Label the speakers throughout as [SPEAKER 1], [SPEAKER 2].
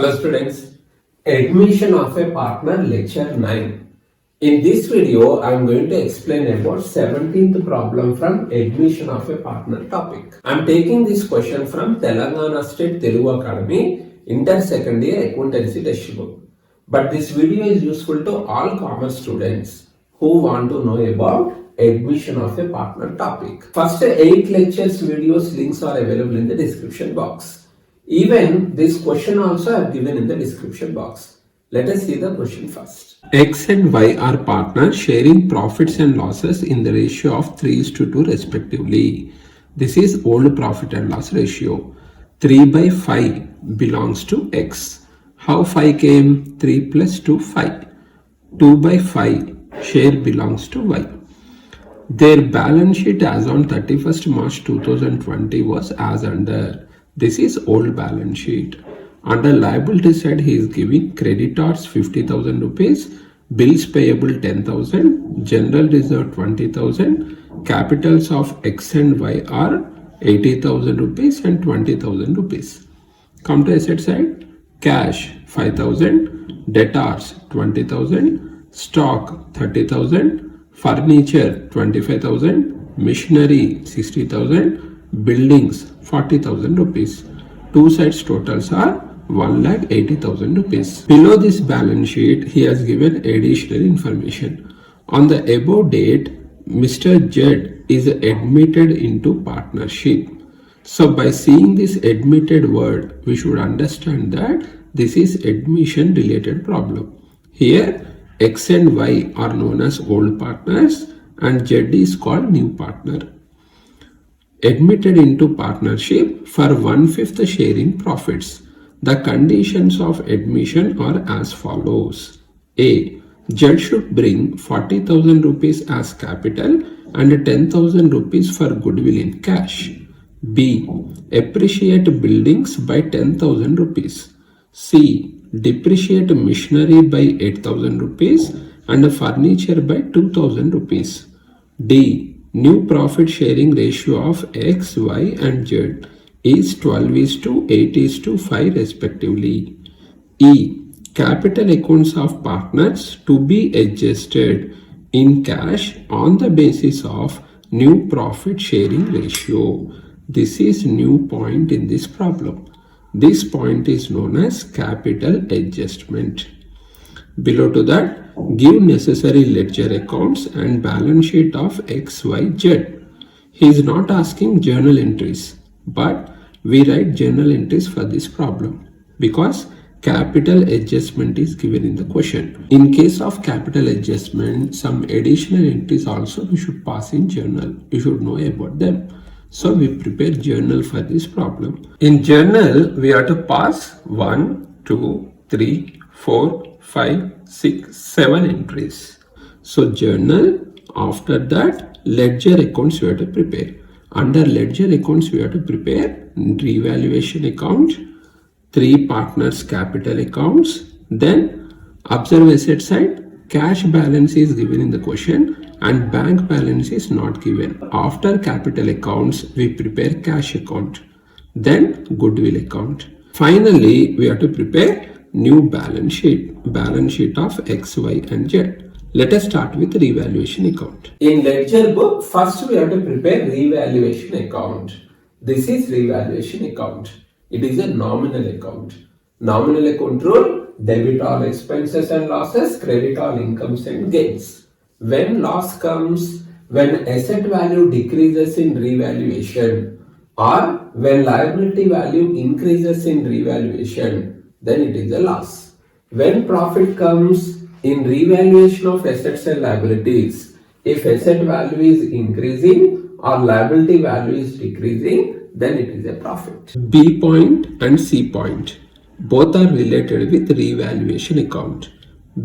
[SPEAKER 1] Hello students, admission of a partner lecture 9. In this video, I am going to explain about 17th problem from admission of a partner topic. I am taking this question from Telangana State Telugu Academy Inter Second Year Accountancy Textbook. But this video is useful to all commerce students who want to know about admission of a partner topic. First 8 lectures videos links are available in the description box. Even this question also I have given in the description box. Let us see the question first. X and Y are partners sharing profits and losses in the ratio of 3:2 respectively. This is old profit and loss ratio. 3 by 5 belongs to X. How 5 came? 3 plus 2, 5. 2 by 5 share belongs to Y. Their balance sheet as on 31st March 2020 was as under. This is old balance sheet. Under liability side, he is giving creditors 50,000 rupees, bills payable 10,000, general reserve 20,000, capitals of X and Y are 80,000 rupees and 20,000 rupees. Come to asset side, cash 5,000, debtors 20,000, stock 30,000, furniture 25,000, machinery 60,000, buildings 40,000 rupees. Two sides totals are 1,80,000 rupees. Below this balance sheet, he has given additional information. On the above date, Mr. Z is admitted into partnership. So by seeing this admitted word, we should understand that this is admission related problem. Here, X and Y are known as old partners and Z is called new partner. Admitted into partnership for 1/5 sharing profits. The conditions of admission are as follows. A. Z should bring 40,000 rupees as capital and 10,000 rupees for goodwill in cash. B. Appreciate buildings by 10,000 rupees. C. Depreciate machinery by 8,000 rupees and furniture by 2,000 rupees. D. New profit sharing ratio of X, Y and Z is 12:8:5 respectively. E. Capital accounts of partners to be adjusted in cash on the basis of new profit sharing ratio. This is new point in this problem. This point is known as capital adjustment. Below to that, give necessary ledger accounts and balance sheet of X, Y, Z. He is not asking journal entries, but we write journal entries for this problem because capital adjustment is given in the question. In case of capital adjustment, some additional entries also we should pass in journal. You should know about them. So we prepare journal for this problem. In journal, we have to pass 1, 2, 3, 4, 5, 6, 7 entries. So journal, after that ledger accounts we have to prepare. Under ledger accounts we have to prepare revaluation account, 3 partners capital accounts, then observe asset side, cash balance is given in the question and bank balance is not given. After capital accounts we prepare cash account, then goodwill account. Finally, we have to prepare new balance sheet of X, Y and Z. Let us start with revaluation account. In ledger book, first we have to prepare revaluation account. This is revaluation account. It is a nominal account. Nominal account rule, debit all expenses and losses, credit all incomes and gains. When loss comes, when asset value decreases in revaluation or when liability value increases in revaluation, then it is a loss. When profit comes in revaluation of assets and liabilities, if asset value is increasing or liability value is decreasing, then it is a profit. B point and C point both are related with revaluation account.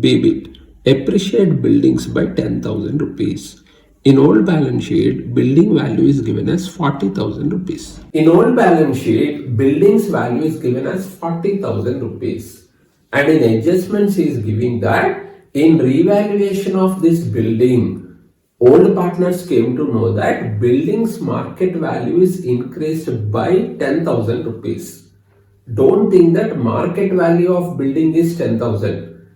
[SPEAKER 1] B bit, appreciate buildings by 10,000 rupees. In old balance sheet, building value is given as 40,000 rupees. In old balance sheet, buildings value is given as 40,000 rupees. And in adjustments, he is giving that in revaluation of this building, old partners came to know that building's market value is increased by 10,000 rupees. Don't think that market value of building is 10,000.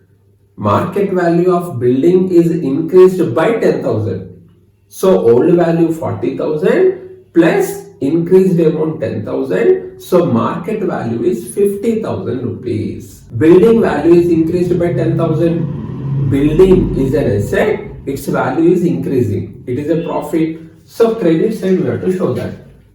[SPEAKER 1] Market value of building is increased by 10,000. So old value 40,000 plus increased amount 10,000. So market value is 50,000 rupees. Building value is increased by 10,000. Building is an asset. Its value is increasing. It is a profit. So credit side we have to show that.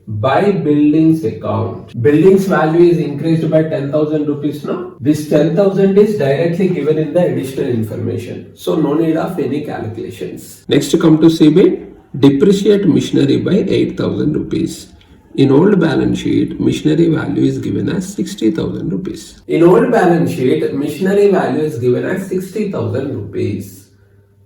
[SPEAKER 1] By buildings account, buildings value is increased by 10,000 rupees now. This 10,000 is directly given in the additional information. So no need of any calculations. Next come to CB, depreciate machinery by 8,000 rupees. In old balance sheet, machinery value is given as 60,000 rupees. In old balance sheet, machinery value is given as 60,000 rupees.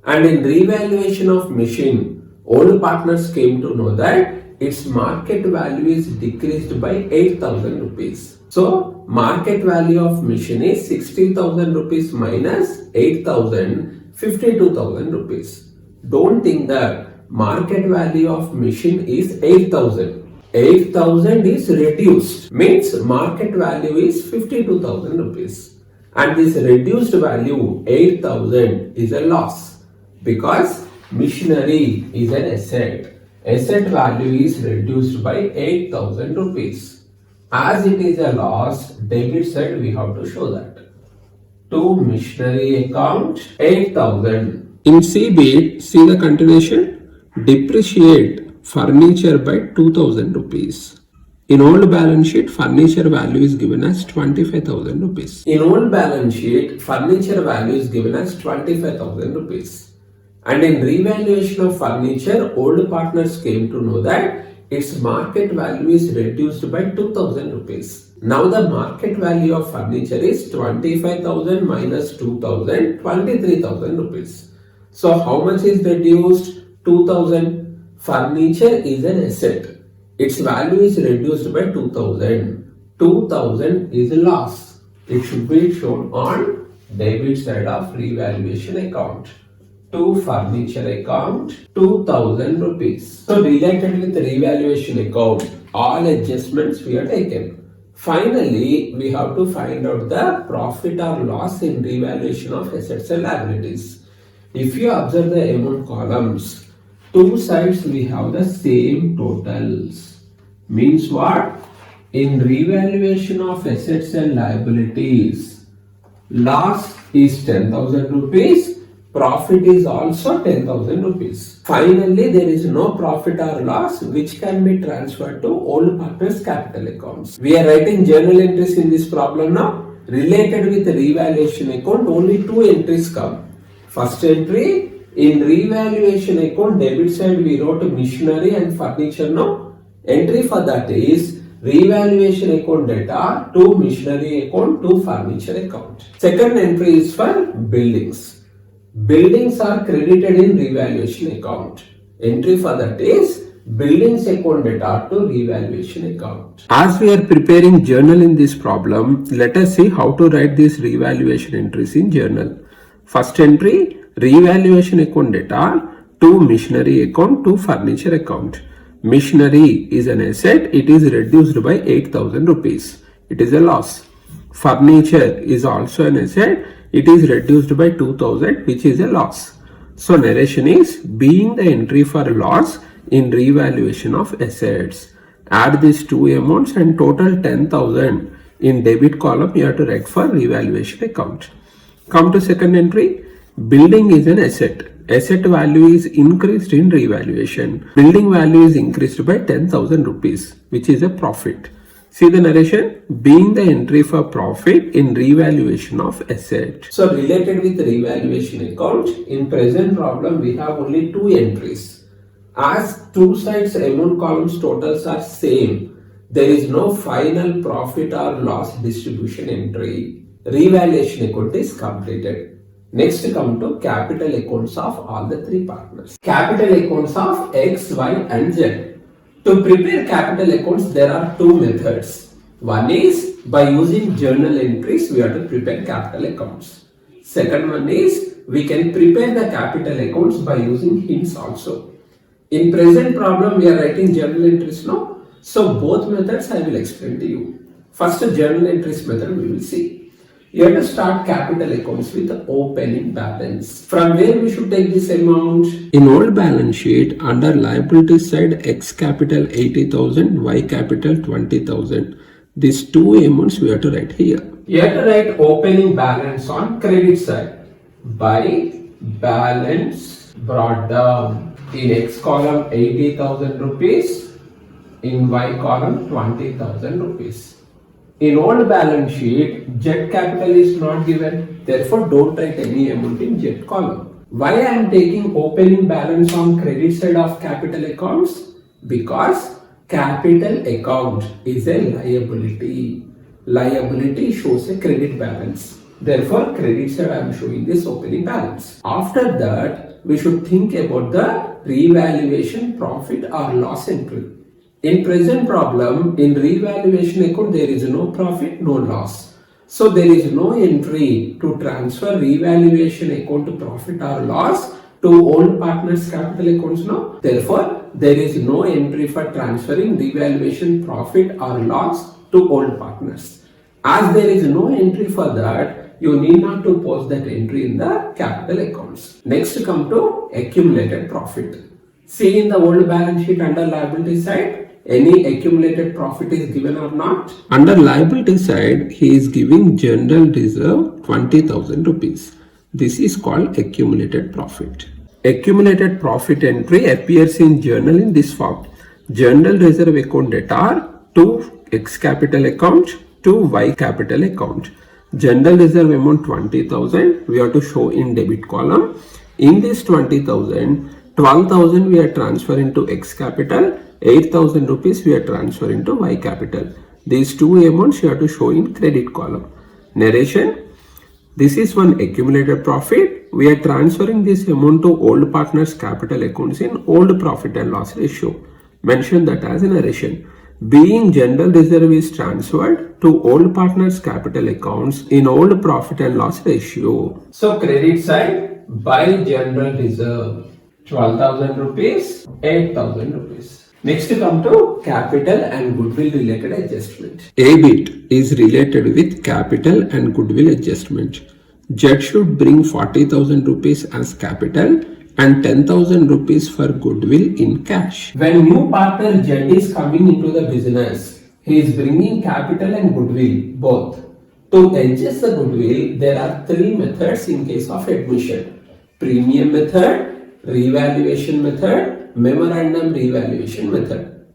[SPEAKER 1] And in revaluation of machine, old partners came to know that its market value is decreased by 8,000 rupees. So, market value of machine is 60,000 rupees minus 8,000, 52,000 rupees. Don't think that market value of machine is 8,000. 8,000 is reduced, means market value is 52,000 rupees. And this reduced value 8,000 is a loss because machinery is an asset. Asset value is reduced by 8,000 rupees. As it is a loss, debit side we have to show that. To machinery account 8,000. In CB, see the continuation. Depreciate furniture by 2,000 rupees. In old balance sheet, furniture value is given as 25,000 rupees. In old balance sheet, furniture value is given as 25,000 rupees. And in revaluation of furniture, old partners came to know that its market value is reduced by 2,000 rupees. Now the market value of furniture is 25,000 minus 2,000, 23,000 rupees. So how much is reduced? 2,000. Furniture is an asset. Its value is reduced by 2,000. 2,000 is a loss. It should be shown on debit side of revaluation account. To furniture account 2,000 rupees. So related with revaluation account, all adjustments we have taken. Finally, we have to find out the profit or loss in revaluation of assets and liabilities. If you observe the amount columns, two sides we have the same totals. Means what? In revaluation of assets and liabilities, loss is 10,000 rupees. Profit is also 10,000 rupees. Finally, there is no profit or loss which can be transferred to old partners' capital accounts. We are writing journal entries in this problem now. Related with the revaluation account, only two entries come. First entry, in revaluation account, debit side we wrote machinery and furniture now. Entry for that is revaluation account data to machinery account to furniture account. Second entry is for buildings. Buildings are credited in revaluation account. Entry for that is buildings account data to revaluation account. As we are preparing journal in this problem, let us see how to write these revaluation entries in journal. First entry, revaluation account data to machinery account to furniture account. Machinery is an asset. It is reduced by 8,000 rupees. It is a loss. Furniture is also an asset. It is reduced by 2,000, which is a loss. So narration is being the entry for loss in revaluation of assets. Add these two amounts and total 10,000 in debit column you have to write for revaluation account. Come to second entry. Building is an asset. Asset value is increased in revaluation. Building value is increased by 10,000 rupees, which is a profit. See the narration, being the entry for profit in revaluation of asset. So related with revaluation account, in present problem we have only two entries. As two sides amount columns totals are same, there is no final profit or loss distribution entry. Revaluation account is completed. Next come to capital accounts of all the three partners. Capital accounts of X, Y and Z. To prepare capital accounts, there are two methods. One is by using journal entries, we have to prepare capital accounts. Second one is we can prepare the capital accounts by using hints also. In present problem, we are writing journal entries now. So both methods I will explain to you. First journal entries method we will see. You have to start capital accounts with the opening balance. From where we should take this amount? In old balance sheet, under liability side, X capital 80,000, Y capital 20,000. These two amounts we have to write here. You have to write opening balance on credit side by balance brought down. In X column 80,000 rupees, in Y column 20,000 rupees. In old balance sheet, Z capital is not given. Therefore, don't write any amount in Z column. Why I am taking opening balance on credit side of capital accounts? Because capital account is a liability. Liability shows a credit balance. Therefore, credit side I am showing this opening balance. After that, we should think about the revaluation profit or loss entry. In present problem, in revaluation account, there is no profit, no loss. So there is no entry to transfer revaluation account to profit or loss to old partners capital accounts now. Therefore, there is no entry for transferring revaluation profit or loss to old partners. As there is no entry for that, you need not to post that entry in the capital accounts. Next come to accumulated profit. See in the old balance sheet under liability side, any accumulated profit is given or not? Under liability side, he is giving general reserve 20,000 rupees. This is called accumulated profit. Accumulated profit entry appears in journal in this form. General reserve account debtor to X capital account to Y capital account. General reserve amount 20,000 we have to show in debit column. In this 20,000, 12,000 we are transferring to X capital, 8,000 rupees we are transferring to Y capital. These two amounts you have to show in credit column. Narration. This is one accumulated profit. We are transferring this amount to old partners capital accounts in old profit and loss ratio. Mention that as a narration. Being general reserve is transferred to old partners capital accounts in old profit and loss ratio. So credit side by general reserve 12,000 rupees, 8,000 rupees. Next come to capital and goodwill related adjustment. EBIT is related with capital and goodwill adjustment. Z should bring 40,000 rupees as capital and 10,000 rupees for goodwill in cash. When new partner Z is coming into the business, he is bringing capital and goodwill both. To adjust the goodwill, there are three methods in case of admission. Premium method, revaluation method, memorandum revaluation method.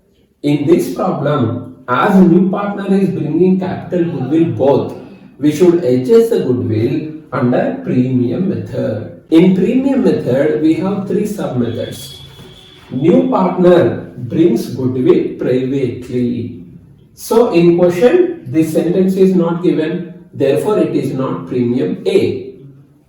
[SPEAKER 1] In this problem, as new partner is bringing capital goodwill both, we should adjust the goodwill under premium method. In premium method, we have three sub methods. New partner brings goodwill privately. So in question, this sentence is not given, therefore it is not premium A.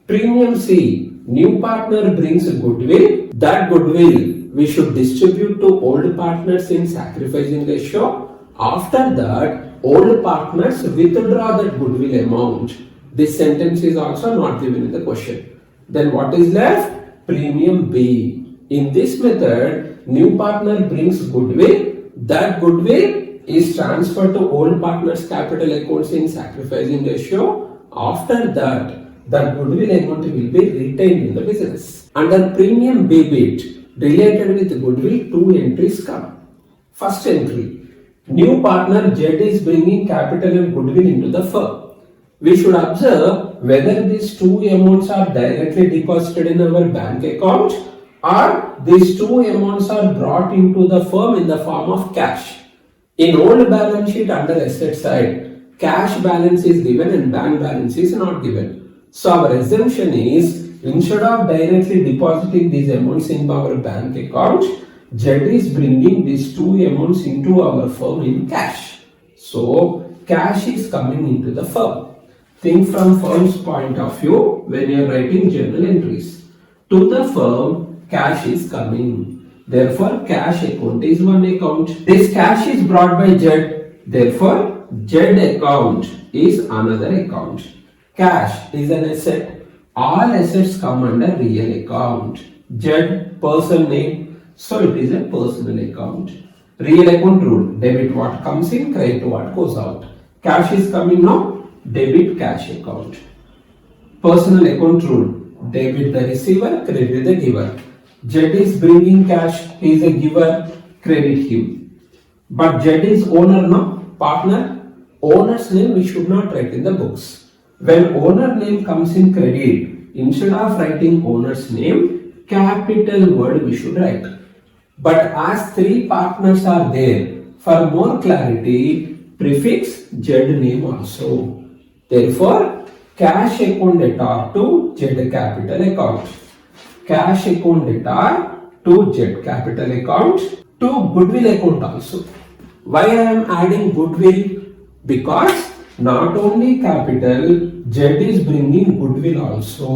[SPEAKER 1] Premium C, new partner brings goodwill, that goodwill we should distribute to old partners in sacrificing ratio. After that, old partners withdraw that goodwill amount. This sentence is also not given in the question. Then what is left? Premium B. In this method, new partner brings goodwill. That goodwill is transferred to old partners capital accounts in sacrificing ratio. After that, the goodwill amount will be retained in the business. Under premium B bit, related with goodwill, two entries come. First entry, new partner Z is bringing capital and goodwill into the firm. We should observe whether these two amounts are directly deposited in our bank account or these two amounts are brought into the firm in the form of cash. In old balance sheet under asset side, cash balance is given and bank balance is not given. So our assumption is, instead of directly depositing these amounts in our bank account, Z is bringing these two amounts into our firm in cash. So cash is coming into the firm. Think from firm's point of view when you are writing journal entries. To the firm, cash is coming. Therefore, cash account is one account. This cash is brought by Z. Therefore, Z account is another account. Cash is an asset. All assets come under real account. Z, person name, so it is a personal account. Real account rule, debit what comes in, credit what goes out. Cash is coming now, debit cash account. Personal account rule, debit the receiver, credit the giver. Z is bringing cash, he is a giver, credit him. But Z is owner, no? Partner. Owner's name we should not write in the books. When owner name comes in credit, instead of writing owner's name, capital word we should write. But as three partners are there, for more clarity, prefix Z name also. Therefore, cash account debtor to Z capital account. Cash account debtor to Z capital account to goodwill account also. Why I am adding goodwill? Because not only capital, Z is bringing goodwill also.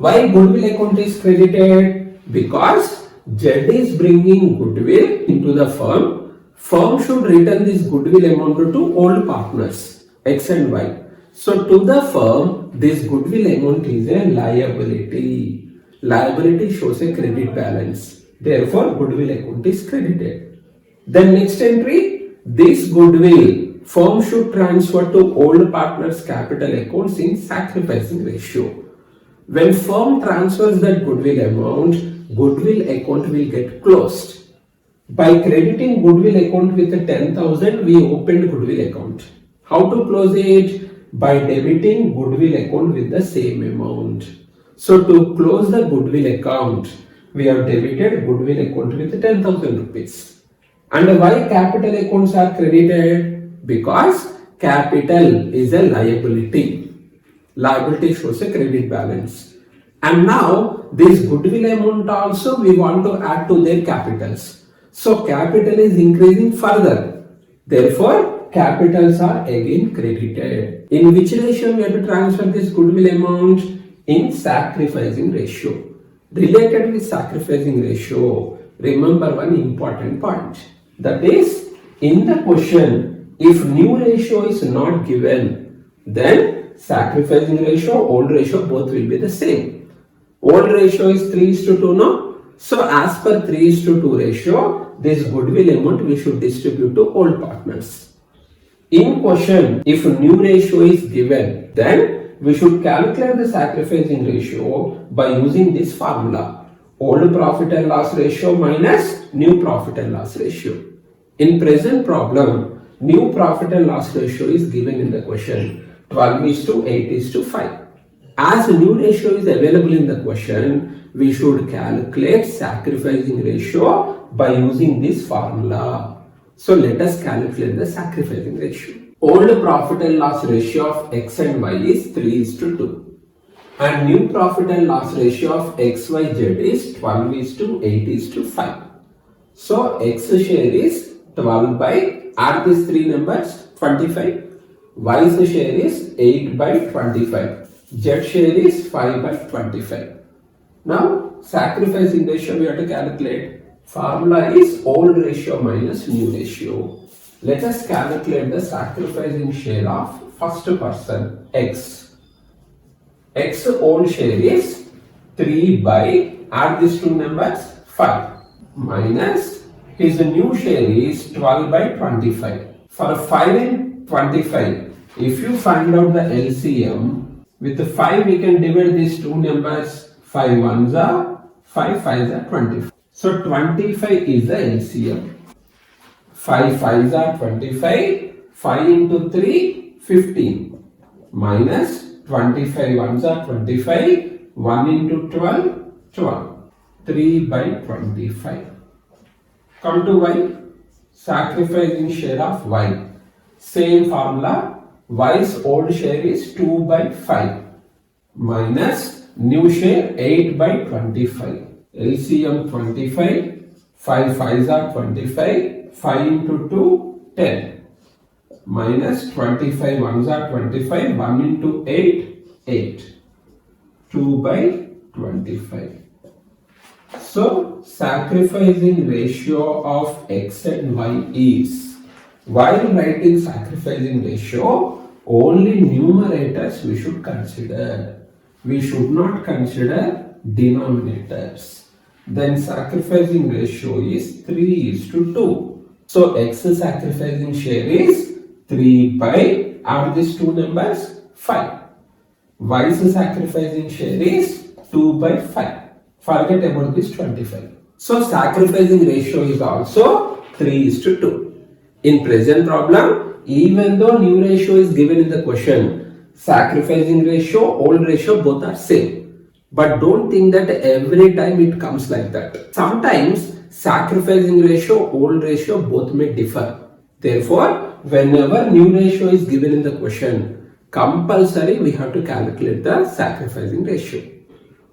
[SPEAKER 1] Why goodwill account is credited? Because Z is bringing goodwill into the firm. Firm should return this goodwill amount to old partners, X and Y. So to the firm, this goodwill amount is a liability. Liability shows a credit balance. Therefore, goodwill account is credited. Then next entry, this goodwill firm should transfer to old partners' capital accounts in sacrificing ratio. When firm transfers that goodwill amount, goodwill account will get closed. By crediting goodwill account with 10,000, we opened goodwill account. How to close it? By debiting goodwill account with the same amount. So to close the goodwill account, we have debited goodwill account with 10,000 rupees. And why capital accounts are credited? Because capital is a liability. Liability shows a credit balance. And now this goodwill amount also we want to add to their capitals. So capital is increasing further. Therefore, capitals are again credited. In which ratio we have to transfer this goodwill amount? In sacrificing ratio. Related with sacrificing ratio, remember one important point. That is, in the question, if new ratio is not given, then sacrificing ratio, old ratio, both will be the same. Old ratio is 3:2, no? So as per 3:2 ratio, this goodwill amount we should distribute to old partners. In question, if new ratio is given, then we should calculate the sacrificing ratio by using this formula. Old profit and loss ratio minus new profit and loss ratio. In present problem, new profit and loss ratio is given in the question. 12:8:5. As a new ratio is available in the question, we should calculate sacrificing ratio by using this formula. So let us calculate the sacrificing ratio. Old profit and loss ratio of X and Y is 3:2. And new profit and loss ratio of XYZ is 12:8:5. So X share is 12 by, add these three numbers, 25. Y's share is 8 by 25. Z share is 5 by 25. Now, sacrificing ratio we have to calculate. Formula is old ratio minus new ratio. Let us calculate the sacrificing share of first person, X. X old share is 3 by, add these two numbers, 5. Minus his new share is 12 by 25. For 5 and 25, if you find out the LCM, with the 5 we can divide these two numbers. 5 ones are 5 5s are 25. So 25 is the LCM. 5 5s are 25. 5 into 3, 15. Minus 25 ones are 25. 1 into 12, 12. 3 by 25. Come to Y. Sacrificing share of Y. Same formula. Y's old share is 2 by 5. Minus new share 8 by 25. LCM 25. 5 5s are 25. 5 into 2, 10. Minus 25 ones are 25. 1 into 8, 8. 2 by 25. So, sacrificing ratio of X and Y is, while writing sacrificing ratio, only numerators we should consider. We should not consider denominators. Then sacrificing ratio is 3:2. So X sacrificing share is 3 by add these two numbers, 5. Y's sacrificing share is 2 by 5. Forget about this 25. So sacrificing ratio is also 3:2. In present problem, even though new ratio is given in the question, sacrificing ratio, old ratio, both are same. But don't think that every time it comes like that. Sometimes sacrificing ratio, old ratio, both may differ. Therefore, whenever new ratio is given in the question, compulsory we have to calculate the sacrificing ratio.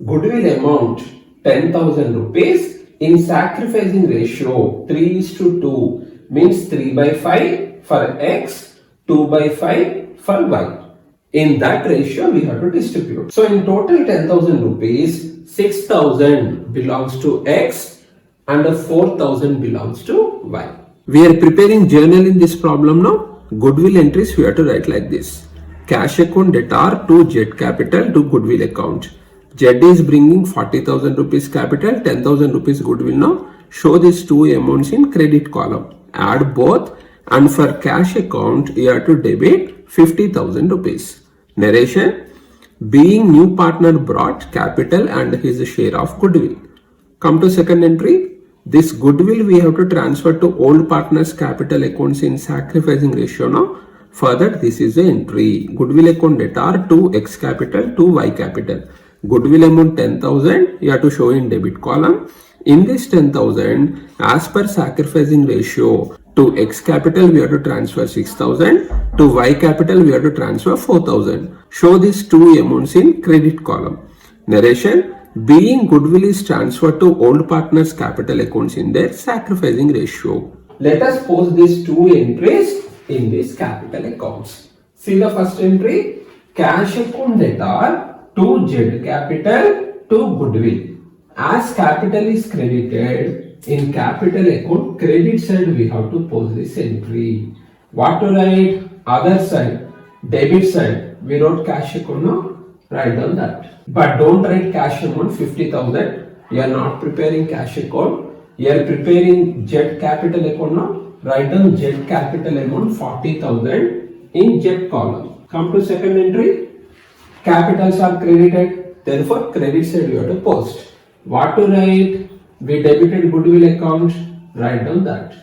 [SPEAKER 1] Goodwill amount 10,000 rupees. In sacrificing ratio 3:2 means 3 by 5 for X, 2 by 5 for Y. In that ratio we have to distribute. So in total 10,000 rupees, 6,000 belongs to X and 4,000 belongs to Y. We are preparing journal in this problem now. Goodwill entries we have to write like this. Cash account debtor to Z capital to goodwill account. Z is bringing 40,000 rupees capital, 10,000 rupees goodwill now. Show these two amounts in credit column. Add both, and for cash account you have to debit 50,000 rupees. Narration: being new partner brought capital and his share of goodwill. Come to second entry. This goodwill we have to transfer to old partners capital accounts in sacrificing ratio now. Further, this is the entry. Goodwill account debtor to X capital to Y capital. Goodwill amount 10,000 you have to show in debit column. In this 10,000, as per sacrificing ratio, to X capital we have to transfer 6,000, to Y capital we have to transfer 4,000. Show these two amounts in credit column. Narration: being goodwill is transferred to old partners capital accounts in their sacrificing ratio. Let us post these two entries in these capital accounts. See the first entry, cash account debtor to Z capital to goodwill. As capital is credited, in capital account credit side we have to post this entry. What to write? Other side, debit side. We wrote cash account now, write down that. But don't write cash amount 50,000. You are not preparing cash account. You are preparing Z capital account now. Write down Z capital amount 40,000 in Z column. Come to second entry. Capitals are credited, therefore credit side you have to post. What to write? We debited goodwill account, write down that.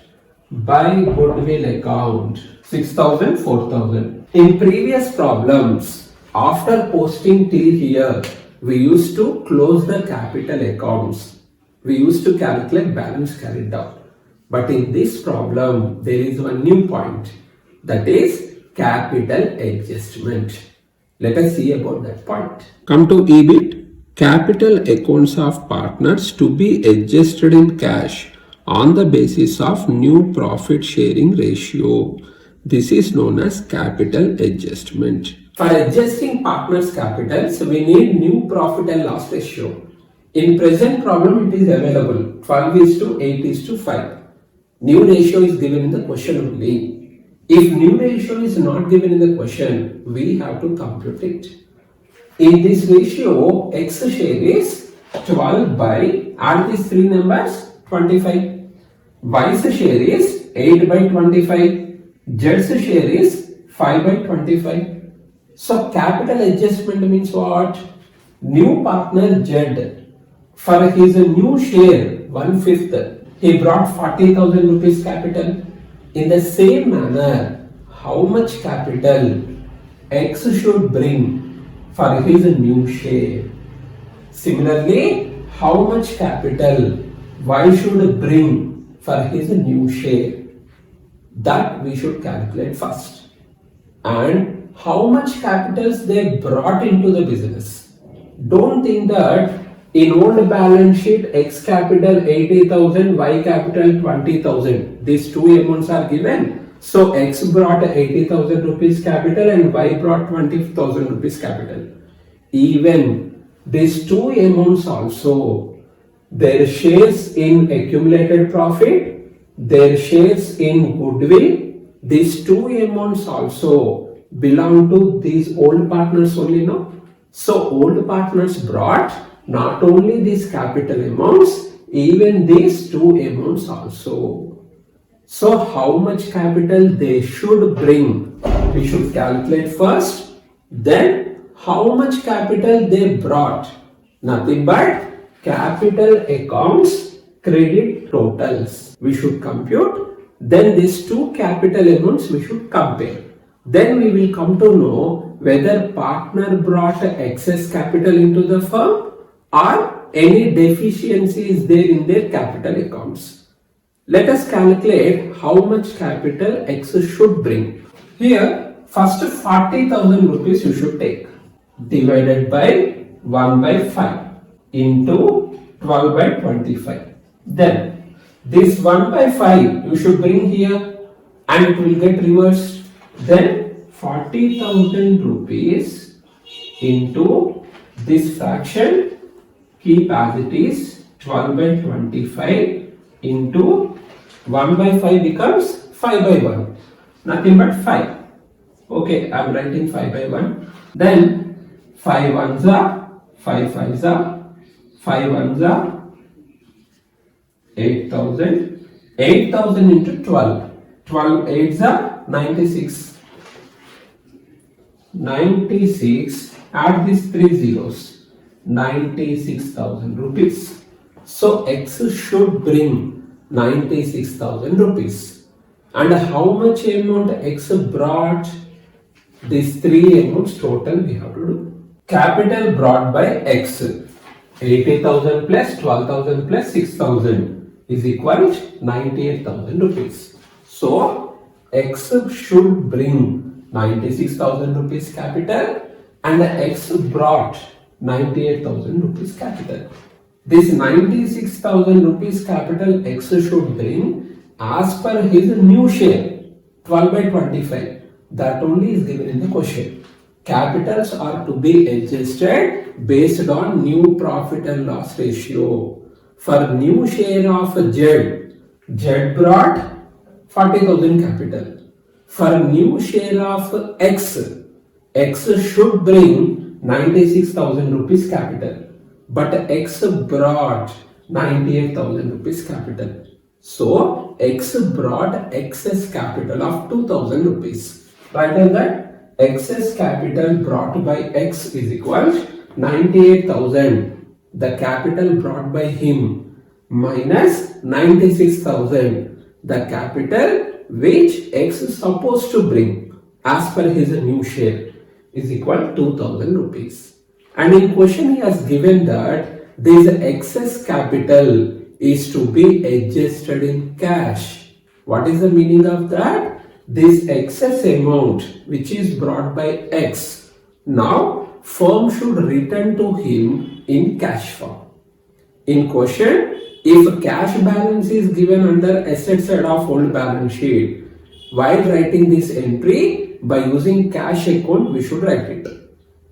[SPEAKER 1] By goodwill account 6,000, 4,000. In previous problems, after posting till here, we used to close the capital accounts. We used to calculate balance carried out. But in this problem, there is one new point, that is capital adjustment. Let us see about that point. Come to EBIT. Capital accounts of partners to be adjusted in cash on the basis of new profit sharing ratio. This is known as capital adjustment. For adjusting partners' capitals, we need new profit and loss ratio. In present problem, it is available 12:8:5. New ratio is given in the question only. If new ratio is not given in the question, we have to compute it. In this ratio, X share is 12 by, add these three numbers, 25. Y's share is 8 by 25. Z's share is 5 by 25. So capital adjustment means what? New partner Z, for his new share, 1/5, he brought 40,000 rupees capital. In the same manner, how much capital X should bring for his new share? Similarly, how much capital Y should bring for his new share? That we should calculate first. And how much capitals they brought into the business. Don't think that in old balance sheet, X capital 80,000, Y capital 20,000. These two amounts are given. So X brought 80,000 rupees capital and Y brought 20,000 rupees capital. Even these two amounts also, their shares in accumulated profit, their shares in goodwill, these two amounts also belong to these old partners only now. So old partners brought not only these capital amounts, even these two amounts also. So how much capital they should bring we should calculate first. Then how much capital they brought? Nothing but capital accounts credit totals we should compute. Then these two capital amounts we should compare. Then we will come to know whether partner brought excess capital into the firm or any deficiency is there in their capital accounts. Let us calculate how much capital X should bring. Here, first 40,000 rupees you should take, divided by 1 by 5 into 12 by 25. Then, this 1 by 5 you should bring here and it will get reversed. Then, 40,000 rupees into this fraction, keep as it is, 12 by 25 into 1 by 5 becomes 5 by 1, nothing but 5. Okay, I am writing 5 by 1. Then 5 ones are 5 5s are 5 ones are 8,000. 8,000 into 12. 12 8s are 96. 96, add these 3 zeros. 96,000 rupees. So X should bring 96,000 rupees. And how much amount X brought? These three amounts total we have to do. Capital brought by X, 80,000 plus 12,000 plus 6,000 is equal to 98,000 rupees. So X should bring 96,000 rupees capital and X brought 98,000 rupees capital. This 96,000 rupees capital X should bring as per his new share, 12 by 25. That only is given in the question. Capitals are to be adjusted based on new profit and loss ratio. For new share of Z brought 40,000 capital. For new share of X should bring 96,000 rupees capital. But X brought 98,000 rupees capital. So X brought excess capital of 2,000 rupees. Write down that excess capital brought by X is equal to 98,000. The capital brought by him minus 96,000. The capital which X is supposed to bring as per his new share is equal to 2,000 rupees. And in question he has given that this excess capital is to be adjusted in cash. What is the meaning of that? This excess amount which is brought by X, now firm should return to him in cash form. In question, if cash balance is given under asset side of old balance sheet, while writing this entry by using cash account we should write it.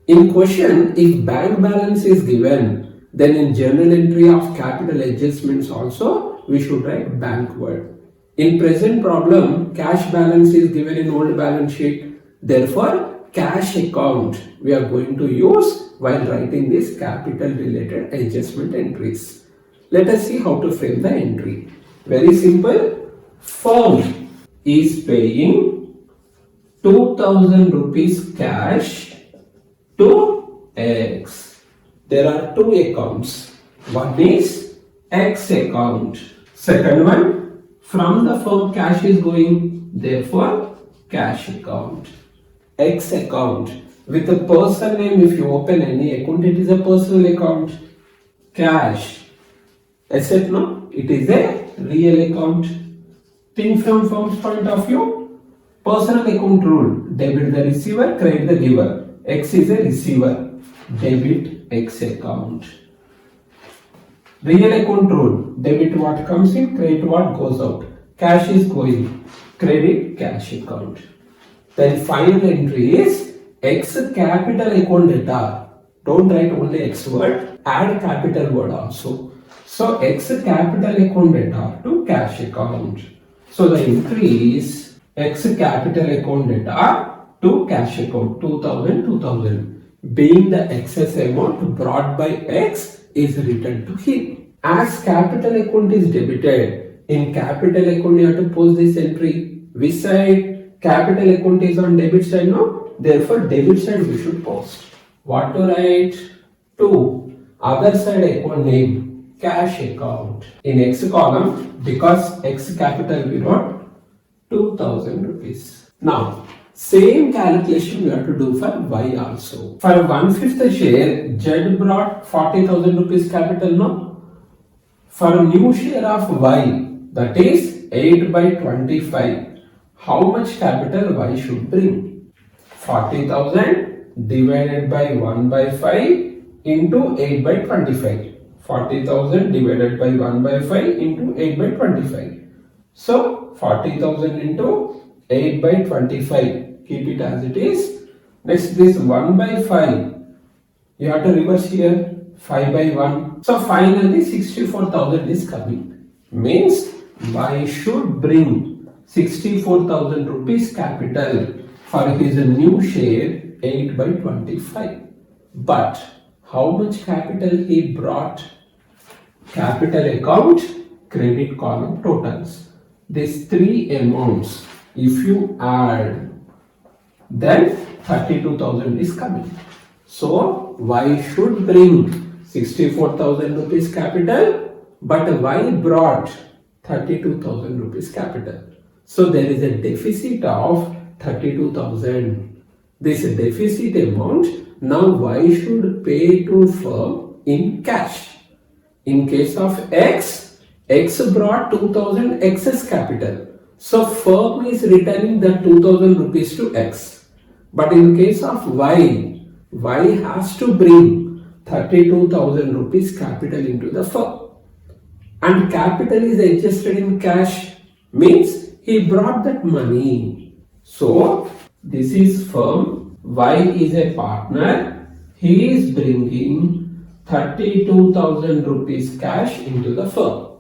[SPEAKER 1] In question, if bank balance is given, then in journal entry of capital adjustments also we should write bank word. In present problem, cash balance is given in old balance sheet. Therefore, cash account we are going to use while writing this capital related adjustment entries. Let us see how to frame the entry. Very simple. Firm is paying 2,000 rupees cash to X. There are two accounts. One is X account. Second one, from the firm cash is going, therefore cash account. X account. With a person name, if you open any account, it is a personal account. Cash. Asset, no? It is a real account. Think from firm's point of view. Personal account rule. Debit the receiver, credit the giver. X is a receiver. Debit X account. Real account rule. Debit what comes in, credit what goes out. Cash is going. Credit cash account. Then final entry is X capital account data. Don't write only X word. Add capital word also. So X capital account data to cash account. So the entry is X capital account data to cash account 2000. Being the excess amount brought by X is returned to him. As capital account is debited, in capital account you have to post this entry. Which side? Capital account is on debit side now. Therefore, debit side we should post. What to write? 2. Other side account name, cash account. In X column, because X capital we wrote 2000 rupees. Now, same calculation we have to do for Y also. For 1/5 share, Z brought 40,000 rupees capital now. For a new share of Y, that is 8 by 25, how much capital Y should bring? 40,000 divided by 1 by 5 into 8 by 25. 40,000 divided by 1 by 5 into 8 by 25. So 40,000 into 8 by 25. Keep it as it is. Next, this 1 by 5. You have to reverse here. 5 by 1. So finally 64,000 is coming. Means Y should bring 64,000 rupees capital for his new share 8 by 25. But how much capital he brought? Capital account, credit column totals. These three amounts, if you add, then 32,000 is coming. So Y should bring 64,000 rupees capital, but Y brought 32,000 rupees capital. So there is a deficit of 32,000. This deficit amount now Y should pay to firm in cash. In case of X, X brought 2,000 excess capital. So firm is returning the 2,000 rupees to X. But in case of Y, Y has to bring 32,000 rupees capital into the firm. And capital is adjusted in cash, means he brought that money. So this is firm, Y is a partner, he is bringing 32,000 rupees cash into the firm.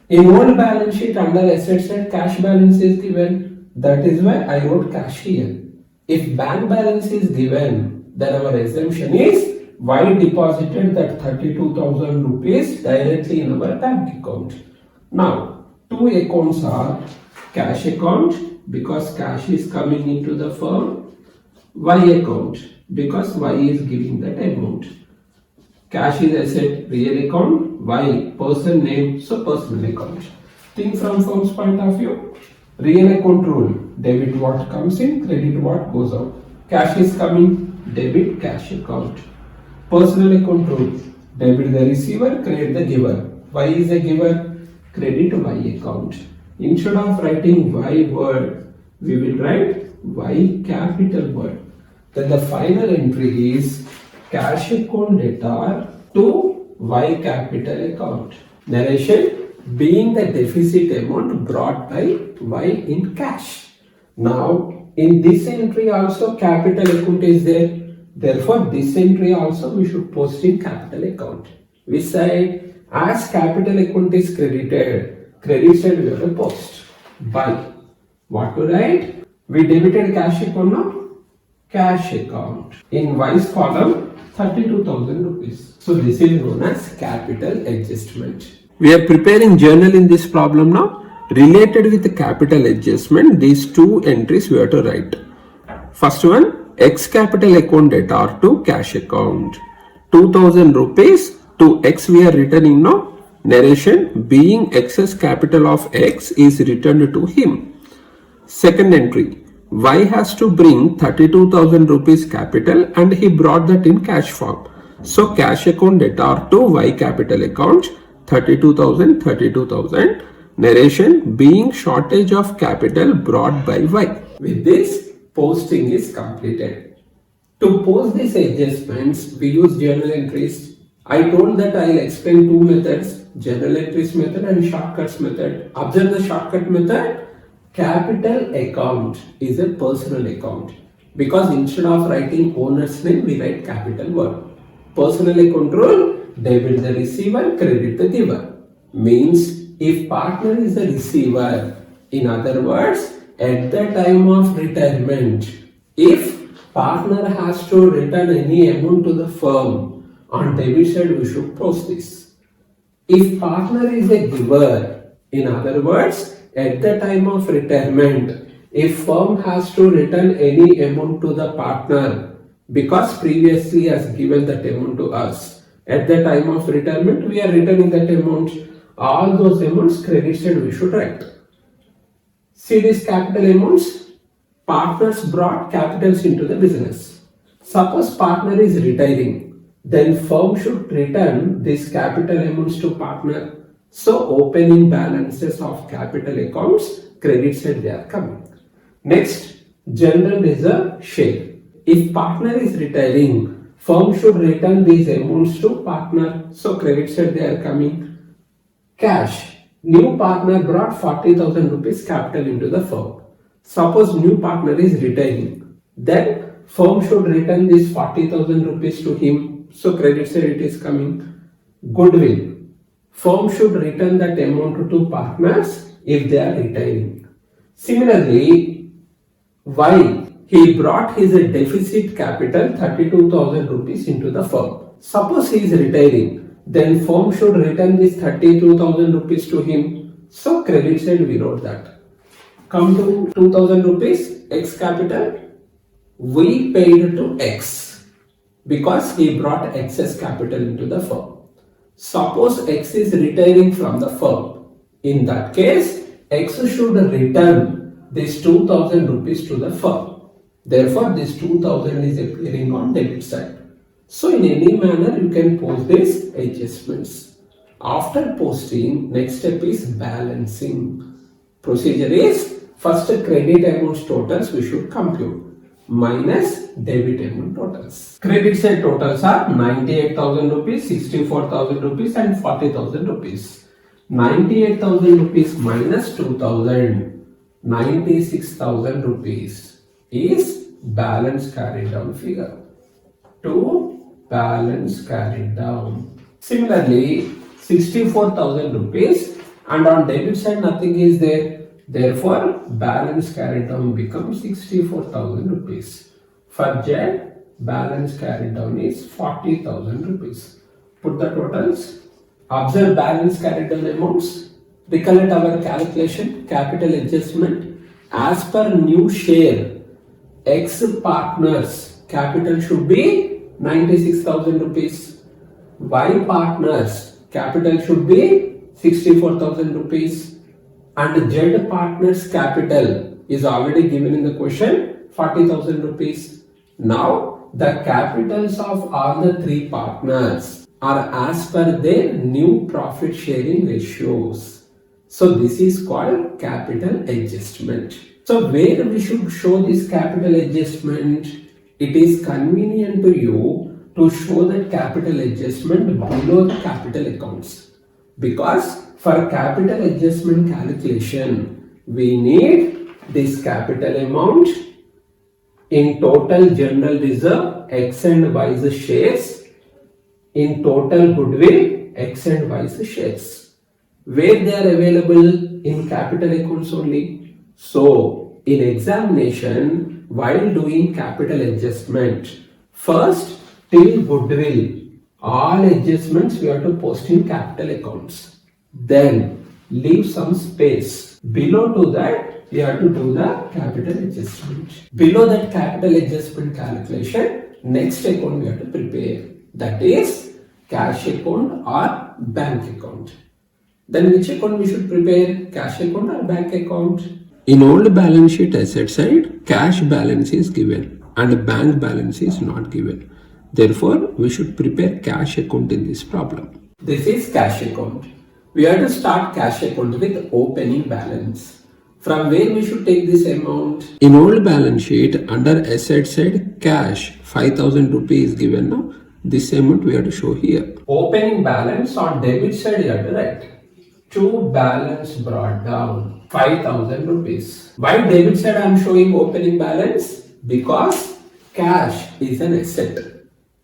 [SPEAKER 1] In old balance sheet under assets side, cash balance is given. That is why I wrote cash here. If bank balance is given, then our assumption is Y deposited that 32,000 rupees directly in our bank account. Now, two accounts are cash account because cash is coming into the firm, Y account because Y is giving that amount. Cash is asset, real account, Y person name, so personal account. Think from firm's point of view. Real account rule, debit what comes in, credit what goes out. Cash is coming, debit cash account. Personal account rule, debit the receiver, credit the giver. Y is a giver, credit Y account. Instead of writing Y word, we will write Y capital word. Then the final entry is cash account debtor to Y capital account. Narration being the deficit amount brought by Y in cash. Now in this entry also capital account is there. Therefore this entry also we should post in capital account. Which side? As capital account is credited, credit side we have to post. By what to write? We debited cash account now. Cash account. In Y's column, 32,000 rupees. So this is known as capital adjustment. We are preparing journal in this problem now. Related with the capital adjustment, these two entries we have to write. First one, X capital account debtor to cash account. 2,000 rupees to X we are returning now. Narration being excess capital of X is returned to him. Second entry. Y has to bring 32,000 rupees capital and he brought that in cash form. So cash account debtor to Y capital account 32,000. Narration being shortage of capital brought by Y. With this, posting is completed. To post these adjustments, we use journal entries. I told that I will explain two methods, journal entries method and shortcuts method. Observe the shortcut method. Capital account is a personal account because instead of writing owner's name, we write capital word. Personal account rule, debit the receiver, credit the giver. Means if partner is the receiver, in other words, at the time of retirement, if partner has to return any amount to the firm, on debit side we should post this. If partner is a giver, in other words, at the time of retirement, if firm has to return any amount to the partner because previously has given that amount to us, at the time of retirement we are returning that amount, all those amounts credit side we should write. See these capital amounts, partners brought capitals into the business. Suppose partner is retiring, then firm should return these capital amounts to partner. So opening balances of capital accounts, credit side they are coming. Next, general reserve share. If partner is retiring, firm should return these amounts to partner. So credit side they are coming. Cash. New partner brought 40,000 rupees capital into the firm. Suppose new partner is retiring, then firm should return this 40,000 rupees to him. So credit side it is coming. Goodwill. Firm should return that amount to partners if they are retiring. Similarly, while he brought his deficit capital 32,000 rupees into the firm. Suppose he is retiring, then firm should return this 32,000 rupees to him. So credit side we wrote that. Come to 2,000 rupees, X capital, we paid to X because he brought excess capital into the firm. Suppose X is retiring from the firm. In that case, X should return this 2,000 rupees to the firm. Therefore, this 2,000 is appearing on debit side. So, in any manner, you can post these adjustments. After posting, next step is balancing. Procedure is first credit amounts totals we should compute minus debit amount totals. Credit side totals are 98,000 rupees, 64,000 rupees and 40,000 rupees. 98,000 rupees minus 2,000, 96,000 rupees is balance carried down figure. To balance carried down. Similarly, 64,000 rupees and on debit side nothing is there. Therefore, balance carried down becomes 64,000 rupees. For Z, balance carried down is 40,000 rupees. Put the totals. Observe balance carried down amounts. Recollect our calculation, capital adjustment. As per new share, X partners capital should be 96,000 rupees. Y partners capital should be 64,000 rupees. And Z partners capital is already given in the question 40,000 rupees. Now the capitals of all the three partners are as per their new profit sharing ratios. So this is called capital adjustment. So where we should show this capital adjustment? It is convenient to you to show that capital adjustment below the capital accounts. Because for capital adjustment calculation, we need this capital amount in total general reserve, X and Y's shares, in total goodwill, X and Y's shares, where they are available in capital accounts only. So, in examination, while doing capital adjustment, first till goodwill, all adjustments we have to post in capital accounts. Then leave some space. Below to that, we have to do the capital adjustment. Below that capital adjustment calculation, next account we have to prepare. That is cash account or bank account. Then which account we should prepare? Cash account or bank account? In old balance sheet asset side, cash balance is given and bank balance is not given. Therefore, we should prepare cash account in this problem. This is cash account. We have to start cash account with opening balance. From where we should take this amount? In old balance sheet, under asset side, cash 5,000 rupees is given now. This amount we have to show here. Opening balance on debit side you have to write. To balance brought down 5,000 rupees. Why debit side I am showing opening balance? Because cash is an asset.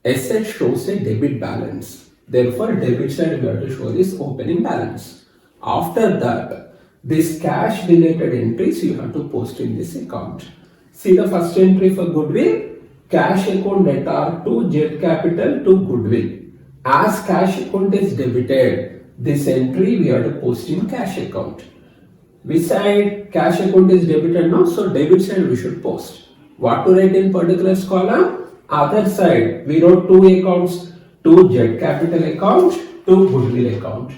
[SPEAKER 1] Asset shows a debit balance. Therefore, debit side we have to show this opening balance. After that, this cash related entries you have to post in this account. See the first entry for goodwill, cash account debtor to Z capital to goodwill. As cash account is debited, this entry we have to post in cash account. Which side cash account is debited now? So debit side we should post. What to write in particulars column? Other side we wrote two accounts, two Z capital account, two goodwill account.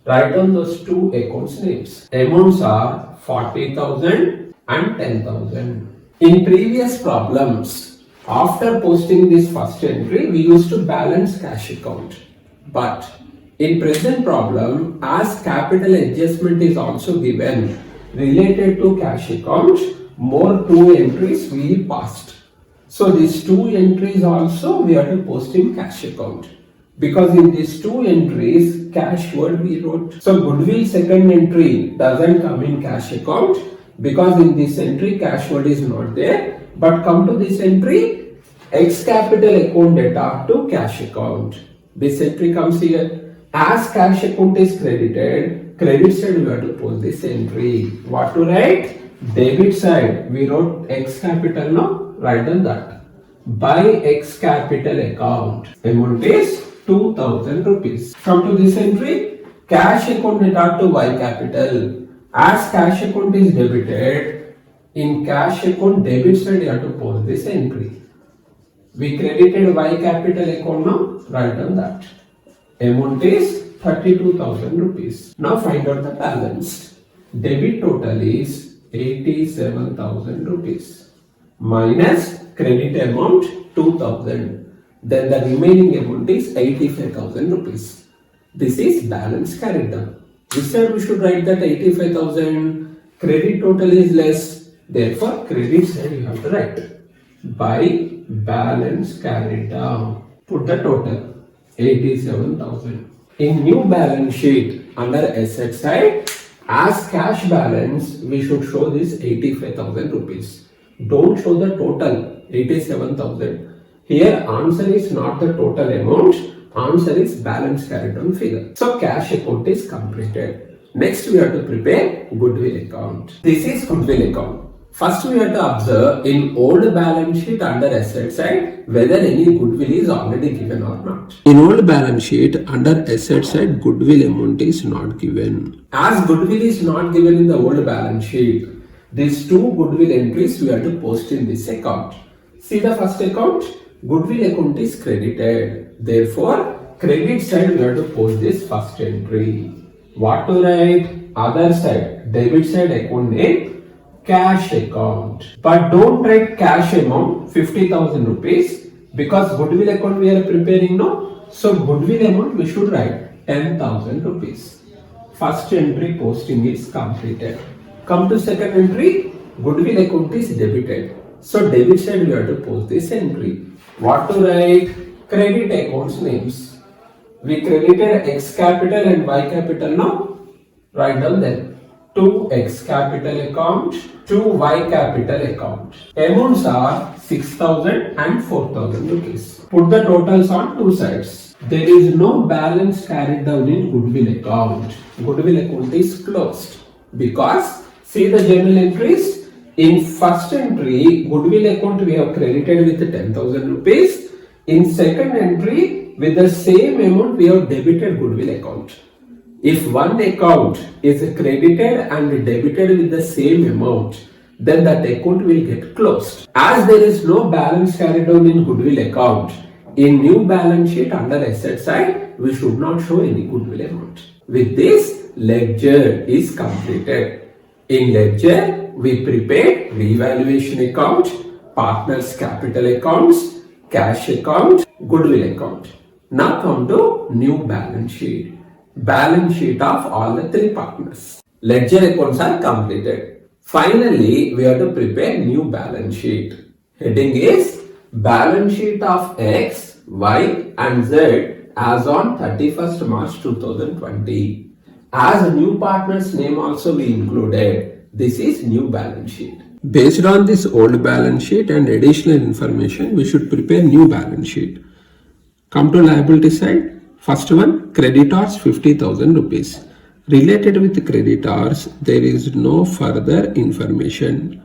[SPEAKER 1] Write down those two accounts names. Amounts are 40,000 and 10,000. In previous problems, after posting this first entry, we used to balance cash account. But in present problem, as capital adjustment is also given related to cash account, more two entries we passed. So these two entries also we have to post in cash account. Because in these two entries, cash word we wrote. So goodwill second entry doesn't come in cash account because in this entry cash word is not there. But come to this entry, X capital account data to cash account. This entry comes here. As cash account is credited, credit side we have to post this entry. What to write? Debit side we wrote X capital, no? Write down that. By X capital account, amount is 2,000 rupees. Come to this entry, cash account data to Y capital. As cash account is debited, in cash account debit side you have to post this entry. We credited Y capital account now, write down that. Amount is 32,000 rupees. Now find out the balance. Debit total is 87,000 rupees minus credit amount 2,000. Then the remaining amount is 85,000 rupees. This is balance carried down. This side we should write that 85,000. Credit total is less. Therefore, credit side you have to write by balance carried down. Put the total 87,000. In new balance sheet under asset side, as cash balance, we should show this 85,000 rupees. Don't show the total 87,000. Here answer is not the total amount, answer is balance carried down figure. So cash account is completed. Next we have to prepare goodwill account. This is goodwill account. First we have to observe in old balance sheet under asset side whether any goodwill is already given or not. In old balance sheet under asset side goodwill amount is not given. As goodwill is not given in the old balance sheet, these two goodwill entries we have to post in this account. See the first account, goodwill account is credited. Therefore, credit side we have to post this first entry. What to write? Other side, debit side account name, cash account. But don't write cash amount 50,000 rupees because goodwill account we are preparing now. So goodwill amount we should write 10,000 rupees. First entry posting is completed. Come to second entry, goodwill account is debited. So debit side we have to post this entry. What to write? Credit accounts names. We credited X capital and Y capital now. Write down then. To X capital account, to Y capital account. Amounts are 6,000 and 4,000 rupees. Put the totals on two sides. There is no balance carried down in goodwill account. Goodwill account is closed because see the journal entries. In first entry, goodwill account we have credited with 10,000 rupees. In second entry, with the same amount we have debited goodwill account. If one account is credited and debited with the same amount, then that account will get closed. As there is no balance carried down in goodwill account, in new balance sheet under asset side, we should not show any goodwill amount. With this, ledger is completed. In ledger, we prepared revaluation account, partners capital accounts, cash account, goodwill account. Now come to new balance sheet. Balance sheet of all the three partners. Ledger accounts are completed. Finally, we have to prepare new balance sheet. Heading is balance sheet of X, Y and Z as on 31st March 2020. As new partner's name also we included. This is new balance sheet. Based on this old balance sheet and additional information, we should prepare new balance sheet. Come to liability side. First one, creditors 50,000 rupees. Related with creditors, there is no further information.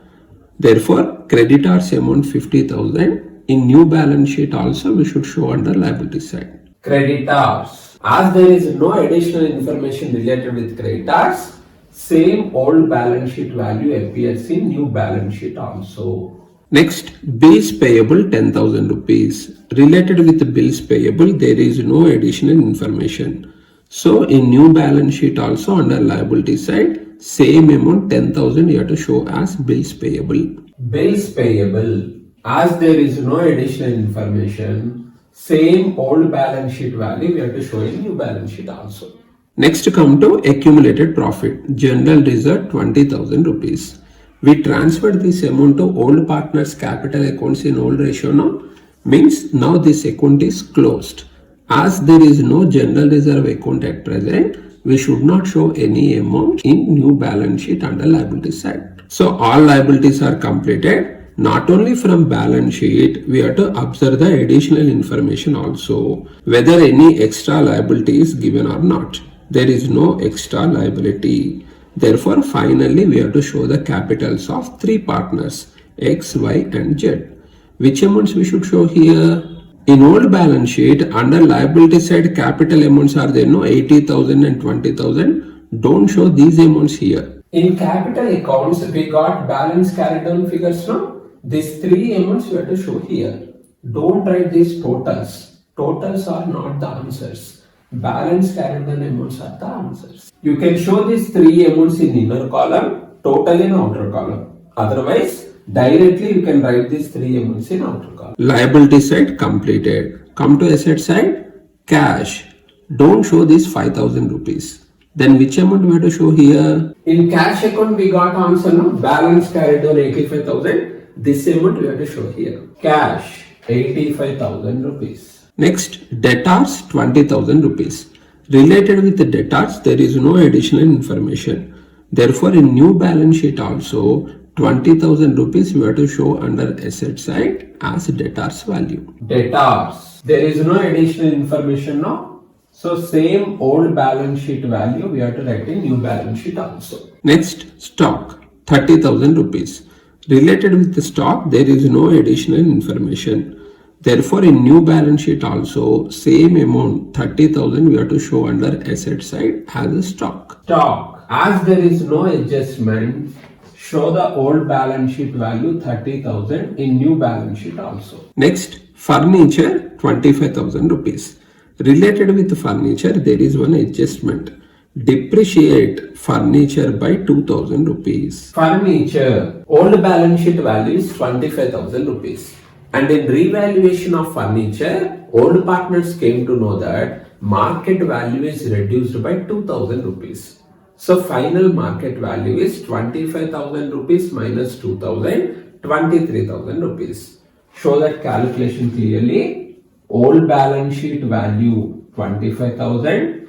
[SPEAKER 1] Therefore, creditors amount 50,000. In new balance sheet also we should show on the liability side. Creditors. As there is no additional information related with creditors, Same old balance sheet value appears in new balance sheet also. Next, bills payable 10,000 rupees. Related with the bills payable, there is no additional information. So in new balance sheet also under liability side, same amount 10,000 you have to show as bills payable. Bills payable, as there is no additional information, same old balance sheet value we have to show in new balance sheet also. Next come to accumulated profit. General reserve 20,000 rupees. We transferred this amount to old partners capital accounts in old ratio now. Means now this account is closed. As there is no general reserve account at present, we should not show any amount in new balance sheet under liability side. So all liabilities are completed. Not only from balance sheet, we have to observe the additional information also, whether any extra liability is given or not. There is no extra liability. Therefore, finally, we have to show the capitals of three partners, X, Y and Z. Which amounts we should show here? In old balance sheet, under liability side, capital amounts are there, no? 80,000 and 20,000. Don't show these amounts here. In capital accounts, we got balance carried down figures, no? These three amounts we have to show here. Don't write these totals. Totals are not the answers. Balance carried down amounts are the answers. You can show these three amounts in inner column, total in outer column. Otherwise, directly you can write these three amounts in outer column. Liability side completed. Come to asset side, cash. Don't show this 5,000 rupees. Then which amount we have to show here? In cash account we got answer, no? Balance carried down 85,000. This amount we have to show here. Cash 85,000 rupees. Next, debtors 20,000 rupees. Related with the debtors, there is no additional information. Therefore, in new balance sheet also, 20,000 rupees we have to show under asset side as debtors value. Debtors. There is no additional information now. So, same old balance sheet value we have to write in new balance sheet also. Next, stock 30,000 rupees. Related with the stock, there is no additional information. Therefore, in new balance sheet also, same amount 30,000 we have to show under asset side as a stock. Stock. As there is no adjustment, show the old balance sheet value 30,000 in new balance sheet also. Next, furniture 25,000 rupees. Related with the furniture, there is one adjustment. Depreciate furniture by 2,000 rupees. Furniture, old balance sheet value is 25,000 rupees. And in revaluation of furniture, old partners came to know that market value is reduced by 2,000 rupees. So final market value is 25,000 rupees minus 2,000, 23,000 rupees. Show that calculation clearly. Old balance sheet value 25,000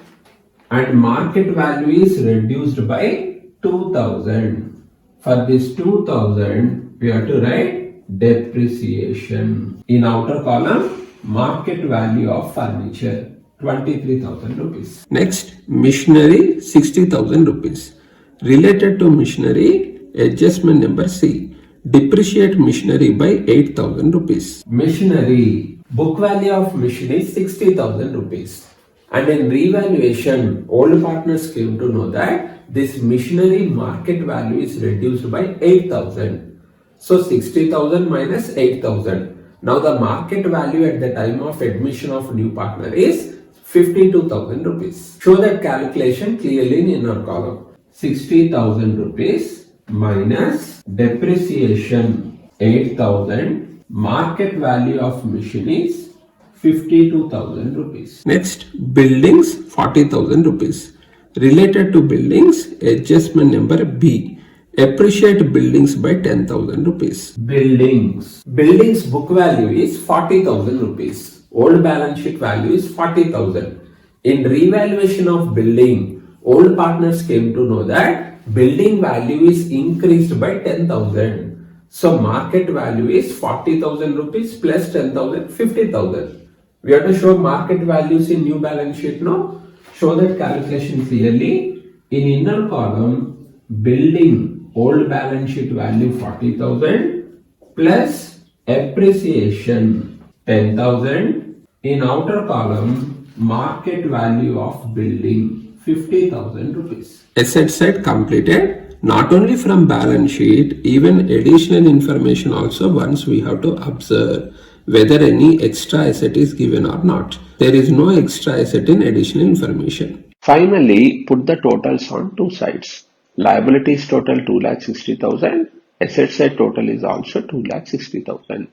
[SPEAKER 1] and market value is reduced by 2,000. For this 2,000, we have to write depreciation. In outer column, market value of furniture 23,000 rupees. Next, machinery 60,000 rupees. Related to machinery, adjustment number C. Depreciate machinery by 8,000 rupees. Machinery, book value of machine is 60,000 rupees. And in revaluation, old partners came to know that this machinery market value is reduced by 8,000. So 60,000 minus 8,000. Now the market value at the time of admission of new partner is 52,000 rupees. Show that calculation clearly in inner column. 60,000 rupees minus depreciation 8,000. Market value of machine is 52,000 rupees. Next, buildings 40,000 rupees. Related to buildings, adjustment number B. Appreciate buildings by 10,000 rupees. Buildings. Buildings book value is 40,000 rupees. Old balance sheet value is 40,000. In revaluation of building, old partners came to know that building value is increased by 10,000. So market value is 40,000 rupees plus 10,000, 50,000. We have to show market values in new balance sheet now. Show that calculation clearly. In inner column, building old balance sheet value 40,000 plus appreciation 10,000. In outer column, market value of building 50,000 rupees. Asset side completed. Not only from balance sheet, even additional information also once we have to observe whether any extra asset is given or not. There is no extra asset in additional information. Finally, put the totals on two sides. Liabilities total 2,60,000. Asset side total is also 2,60,000.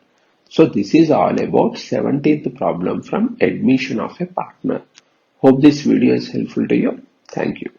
[SPEAKER 1] So this is all about 17th problem from admission of a partner. Hope this video is helpful to you. Thank you.